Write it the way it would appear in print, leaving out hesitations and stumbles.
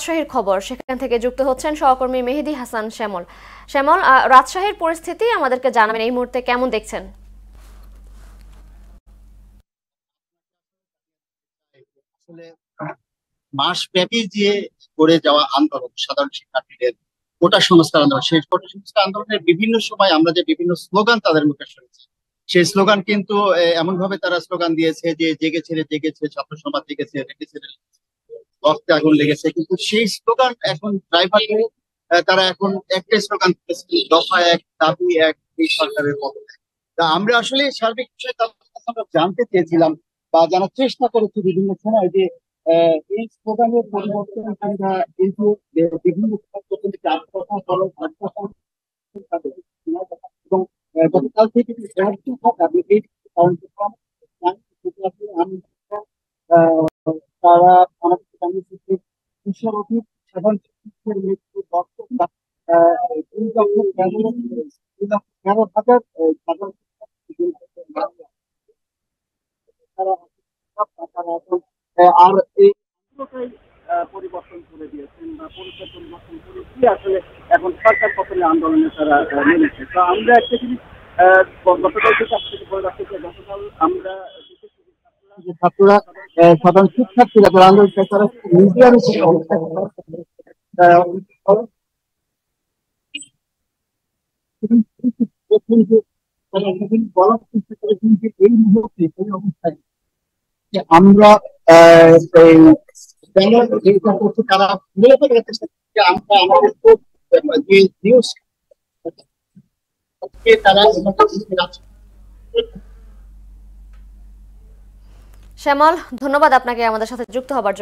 রাজশাহীর খবর, সেখান থেকে যুক্ত হচ্ছেন সহকর্মী মেহেদী হাসান শ্যামল। শ্যামল, রাজশাহীর পরিস্থিতি আমাদেরকে জানাবেন, এই মুহূর্তে কেমন দেখছেন? আসলে মাসব্যাপী যে করে যাওয়া আন্দোলন, সাধারণ শিক্ষার্থীদের কোটা সংস্কার আন্দোলন, সেই কোটা সংস্কার আন্দোলনের বিভিন্ন সময় আমরা যে বিভিন্ন স্লোগান তাদের মুখে শুনেছি, সেই স্লোগান কিন্তু এমন ভাবে তারা স্লোগান দিয়েছে যে জেগেছে রে জেগেছে, ছাত্র সমাজ জেগেছে, রেগেছে রে, রক্তে আগুন লেগেছে, কিন্তু সেই স্লোগান এখন ড্রাইভার তারা এখন একটাই স্লোগান দিতেছে, দফা এক, দাবি এক, এই সরকারের পদত্যাগ। তা আমরা আসলে সার্বিক বিষয়ে তাদের কাছে আমরা জানতে চেয়েছিলাম বা জানার চেষ্টা করেছি বিভিন্ন সময় যে এই স্লোগানের পরিবর্তন কিংবা এই যে বিভিন্ন আশ্বাসন থাকে, এবং গতকাল থেকে ব্যর্থ থাকা এই কারণ আমি তারা আমাদের জানিয়েছে যে 200 অধিক সাধারণ শিক্ষকের মৃত্যু, দর্শক 2,11,000 সাধারণ শিক্ষক তারা তারা এখন, আর এই পুরোটাই পরিবর্তন করে দিয়েছেন বা পরিচয় পরিবর্তন করে দিয়ে আসলে এখন সরকার পতনের আন্দোলনে তারা নেমেছে। তো আমরা একটা জিনিস গতকাল থেকে আপনাকে বলে রাখতে চাই, গতকাল আমরা যে ছাত্ররা, সাধারণ শিক্ষার্থীরা যারা আন্দোলন করে, তারা মিডিয়ার উপরে অবস্থান বলার চেষ্টা করেছেন যে এই মুহূর্তে এই অবস্থায় যে আমরা এই ব্যাঙ্গালোর যেটা করছে, তারা মূলত বলার চেষ্টা করছে যে আমরা আমাদের যে নিউজ তারা শ্যামল, ধন্যবাদ আপনাকে আমাদের সাথে যুক্ত হবার জন্য।